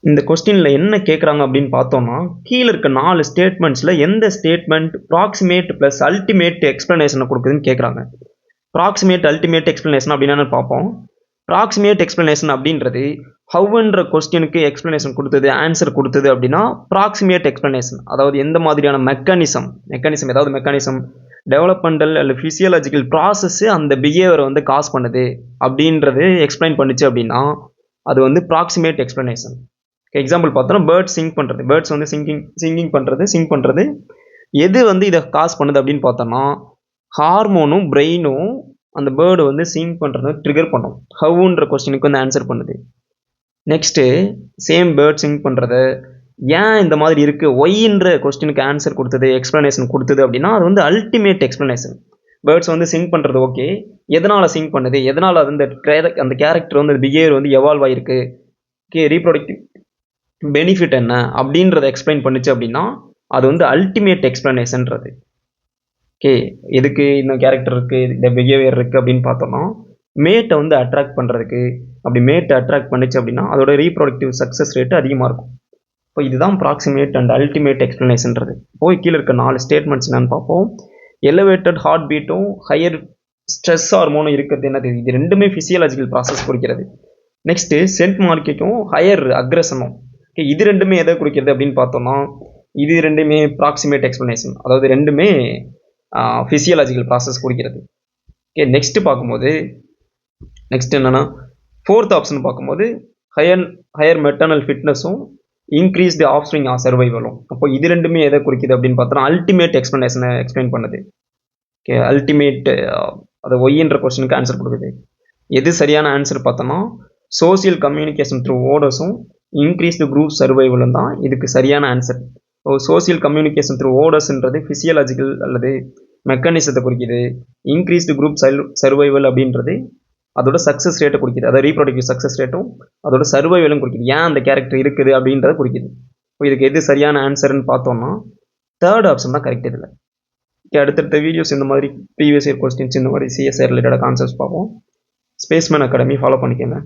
இந்த கொஸ்டினில் என்ன கேட்குறாங்க அப்படின்னு பார்த்தோம்னா, கீழே இருக்க 4 ஸ்டேட்மெண்ட்ஸில் எந்த ஸ்டேட்மெண்ட் ப்ராக்சிமேட் ப்ளஸ் அல்டிமேட் எக்ஸ்ப்ளனேஷனை கொடுக்குதுன்னு கேட்குறாங்க. ப்ராக்சிமேட் அல்டிமேட் எக்ஸ்ப்ளனேஷன் அப்படின்னா பார்ப்போம். ப்ராக்சிமேட் எக்ஸ்ப்ளனேஷன் அப்படின்றது ஹவ்ன்ற கொஸ்டினுக்கு எக்ஸ்ப்ளனேஷன் கொடுத்தது, ஆன்சர் கொடுத்தது அப்படின்னா ப்ராக்சிமேட் எக்ஸ்ப்ளனேஷன். அதாவது எந்த மாதிரியான மெக்கானிசம் ஏதாவது மெக்கானிசம் டெவலப்மெண்டல் அல்ல ஃபிசியாலஜிக்கல் ப்ராசஸ் அந்த பிஹேவியரை வந்து காஸ் பண்ணுது அப்படின்றது எக்ஸ்பிளைன் பண்ணுச்சு அப்படின்னா அது வந்து ப்ராக்சிமேட் எக்ஸ்ப்ளனேஷன். எக்ஸாம்பிள் பார்த்தோம்னா பேர்ட்ஸ் சிங் பண்ணுறது, பேர்ட்ஸ் வந்து சிங் பண்ணுறது எது வந்து இதை காஸ் பண்ணுது அப்படின்னு பார்த்தோம்னா ஹார்மோனும் பிரெயினும் அந்த பேர்டு வந்து சிங் பண்ணுறது ட்ரிகர் பண்ணும். ஹவுன்ற கொஸ்டினுக்கு வந்து ஆன்சர் பண்ணுது. நெக்ஸ்ட்டு சேம் பேர்ட் சிங் பண்ணுறது ஏன் இந்த மாதிரி இருக்குது, ஒய்ன்ற கொஸ்டினுக்கு ஆன்சர் கொடுத்தது, எக்ஸ்ப்ளனேஷன் கொடுத்தது அப்படின்னா அது வந்து அல்டிமேட் எக்ஸ்ப்ளனேஷன். பேர்ட்ஸ் வந்து சிங் பண்ணுறது ஓகே, எதனால் சிங் பண்ணுது, எதனால் அது அந்த கேரக்டர் வந்து பிஹேவியர் வந்து எவால்வ் ஆகிருக்கு, ரீப்ரொடக்டிவ் பெனிஃபிட் என்ன அப்படின்றத எக்ஸ்பிளைன் பண்ணுச்சு அப்படின்னா அது வந்து அல்டிமேட் எக்ஸ்ப்ளனேஷன்றது. ஓகே, எதுக்கு இந்த கேரக்டர் இருக்குது, இந்த பிஹேவியர் இருக்குது அப்படின்னு பார்த்தோம்னா மேட்டை வந்து அட்ராக்ட் பண்ணுறதுக்கு. அப்படி மேட்டை அட்ராக்ட் பண்ணிச்சு அப்படின்னா அதோட ரீப்ரொடக்டிவ் சக்ஸஸ் ரேட்டு அதிகமாக இருக்கும். இப்போ இதுதான் ப்ராக்சிமேட் அண்ட் அல்டிமேட் எக்ஸ்ப்ளனேஷன்றது. போய் கீழே இருக்க 4 ஸ்டேட்மெண்ட்ஸ் என்னன்னு பார்ப்போம். எலிவேட்டட் ஹார்ட் பீட்டும் ஹையர் ஸ்ட்ரெஸ் ஹார்மோனும் இருக்கிறது என்னது, இது ரெண்டுமே ஃபிசியாலஜிக்கல் ப்ராசஸ் குறிக்கிறது. நெக்ஸ்ட்டு சென்ட் மார்க்கெட்டும் ஹையர் அக்ரஷனும், ஓகே, இது ரெண்டுமே எதை குறிக்கிறது அப்படின்னு பார்த்தோம்னா இது ரெண்டுமே ப்ராக்சிமேட் எக்ஸ்ப்ளனேஷன், அதாவது ரெண்டுமே ஃபிசியாலஜிக்கல் ப்ராசஸ் குறிக்கிறது. ஓகே, நெக்ஸ்ட் என்னன்னா ஃபோர்த் ஆப்ஷன் பார்க்கும்போது ஹையர் மெட்டர்னல் ஃபிட்னஸும் இன்க்ரீஸ்டு ஆஃப்ஸ்ப்ரிங் சர்வைவலும். அப்போ இது ரெண்டுமே எதை குறிக்குது அப்படின்னு பார்த்தோம்னா அல்டிமேட் எக்ஸ்ப்ளனேஷனை எக்ஸ்பிளைன் பண்ணுது. ஓகே, அல்டிமேட் அது ஒய்ன்ற கொஸ்டினுக்கு ஆன்சர் கொடுக்குது. எது சரியான ஆன்சர் பார்த்தோம்னா சோசியல் கம்யூனிகேஷன் த்ரூ ஓடஸும் இன்க்ரீஸ்டு குரூப் சர்வைவலும் தான் இதுக்கு சரியான answer. So social communication through ஓடஸ்ன்றது ஃபிசியாலஜிக்கல் அல்லது மெக்கானிசத்தை குறிக்குது. இன்க்ரீஸ்டு குரூப் சர்வைவல் அப்படின்றது அதோட சக்ஸஸ் ரேட்டை குறிக்குது, அதாவது ரீப்ரொடக்டிவ் சக்ஸஸ் ரேட்டும் அதோட சர்வைவலும் குறிக்குது, ஏன் அந்த கேரக்டர் இருக்குது அப்படின்றத குறிக்குது. இப்போ இதுக்கு எது சரியான ஆன்சர்னு பார்த்தோம்னா தேர்ட் ஆப்ஷன் தான் கரெக்ட். இதில் அடுத்தடுத்த வீடியோஸ் இந்த மாதிரி ப்ரீவியஸ் இயர் கொஸ்டின்ஸ் இந்த மாதிரி சிஎஸ்ஐ ரிலேட்டட் கான்செப்ட்ஸ் பார்ப்போம். ஸ்பேஸ்மேன் அகாடமி ஃபாலோ பண்ணிக்கோங்க.